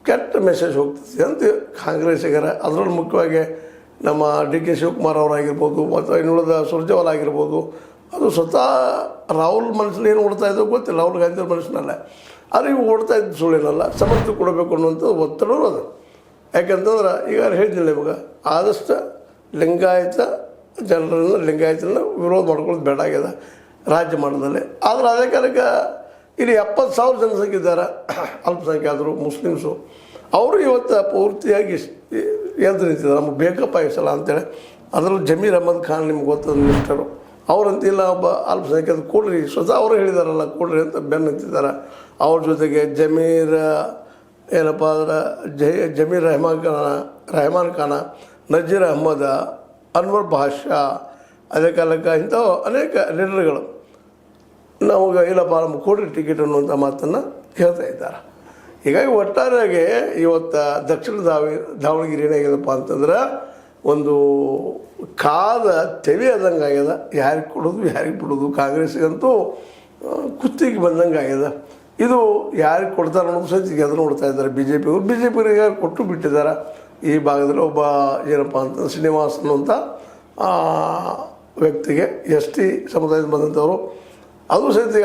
ಕೆಟ್ಟ ಮೆಸೇಜ್ ಹೋಗ್ತದೆ ಅಂತ ಕಾಂಗ್ರೆಸ್ಸಿಗರ. ಅದರಲ್ಲೂ ಮುಖ್ಯವಾಗಿ ನಮ್ಮ ಡಿ ಕೆ ಶಿವಕುಮಾರ್ ಅವರಾಗಿರ್ಬೋದು ಮತ್ತು ಇನ್ನುಳಿದ ಸುರ್ಜೇವಾಲಾ ಆಗಿರ್ಬೋದು, ಅದು ಸ್ವತಃ ರಾಹುಲ್ ಮನಸ್ಸಲ್ಲಿ ಏನು ಓಡ್ತಾ ಇದ್ದೋ ಗೊತ್ತಿಲ್ಲ, ರಾಹುಲ್ ಗಾಂಧಿ ಅವ್ರ ಮನಸ್ಸಿನಲ್ಲ. ಆದರೆ ಇವು ಓಡ್ತಾ ಇದ್ದು ಸುಳ್ಳಿನಲ್ಲ, ಸಮರ್ಥನೆ ಕೊಡಬೇಕು ಅನ್ನುವಂಥ ಒತ್ತಡವೂ ಅದು. ಯಾಕಂತಂದ್ರೆ ಈಗ ಹೇಳಿದ್ದಿಲ್ಲ ನಿಮಗೆ, ಆದಷ್ಟು ಲಿಂಗಾಯತ ಜನರನ್ನು ಲಿಂಗಾಯತನ ವಿರೋಧ ಮಾಡ್ಕೊಳ್ಳೋದು ಬೇಡ ಆಗ್ಯದ ರಾಜ್ಯ ಮಟ್ಟದಲ್ಲಿ. ಆದರೆ ಅದೇ ಕಾಲಕ್ಕೆ ಇಲ್ಲಿ 70,000 ಜನಸಂಖ್ಯೆ ಇದ್ದಾರೆ ಅಲ್ಪಸಂಖ್ಯಾತರು, ಮುಸ್ಲಿಮ್ಸು. ಅವರು ಇವತ್ತು ಪೂರ್ತಿಯಾಗಿ ಎದ್ದು ನಿಂತಿದ್ದಾರೆ, ನಮಗೆ ಬೇಕಪ್ಪ ಈ ಸಲ ಅಂತೇಳಿ. ಅದರಲ್ಲೂ ಜಮೀರ್ ಅಹ್ಮದ್ ಖಾನ್ ನಿಮ್ಗೆ ಗೊತ್ತದ ಮಿನಿಸ್ಟರು, ಅವರಂತಿಲ್ಲ ಒಬ್ಬ ಅಲ್ಪಸಂಖ್ಯಾತ ಕೊಡ್ರಿ, ಸ್ವತಃ ಅವರು ಹೇಳಿದಾರಲ್ಲ ಕೊಡ್ರಿ ಅಂತ ಬೆನ್ನು ನಿಂತಿದ್ದಾರೆ. ಅವ್ರ ಜೊತೆಗೆ ಜಮೀರ್ ಏನಪ್ಪ ಅಂದ್ರೆ ಜಮೀರ್ ರೆಹಮಾನ್ ಖಾನ, ನಜೀರ್ ಅಹ್ಮದ, ಅನ್ವರ್ ಭಾಷಾ, ಅದೇ ಕಾಲಕ್ಕೆ ಇಂಥವು ಅನೇಕ ಲೀಡರ್ಗಳು ನಮಗೆ ಇಲ್ಲಪ್ಪ ನಮ್ಗೆ ಕೊಡ್ರಿ ಟಿಕೆಟ್ ಅನ್ನುವಂಥ ಮಾತನ್ನು ಹೇಳ್ತಾ ಇದ್ದಾರೆ. ಹೀಗಾಗಿ ಒಟ್ಟಾರೆಯಾಗಿ ಇವತ್ತು ದಕ್ಷಿಣ ದಾವಣಗೆರೆ ಏನಾಗ್ಯದಪ್ಪ ಅಂತಂದ್ರೆ ಒಂದು ಕಾದ ತೆವಿ ಆದಂಗೆ ಆಗ್ಯದ. ಯಾರಿಗೆ ಕೊಡೋದು ಯಾರಿಗೆ ಬಿಡೋದು, ಕಾಂಗ್ರೆಸ್ಸಿಗಂತೂ ಕುತ್ತಿಗೆ ಬಂದಂಗೆ ಆಗ್ಯದ. ಇದು ಯಾರಿಗೆ ಕೊಡ್ತಾರೆ ಅನ್ನೋದು ಸಹಿತ ಎದುರು ನೋಡ್ತಾ ಇದ್ದಾರೆ ಬಿ ಜೆ ಪಿಗೆ ಕೊಟ್ಟು ಬಿಟ್ಟಿದ್ದಾರೆ. ಈ ಭಾಗದಲ್ಲಿ ಒಬ್ಬ ಏನಪ್ಪ ಅಂತ ಶ್ರೀನಿವಾಸ್ ಅನ್ನುವಂಥ ವ್ಯಕ್ತಿಗೆ ST ಸಮುದಾಯದಿಂದ ಬಂದಂಥವರು, ಅದು ಸಹಿತ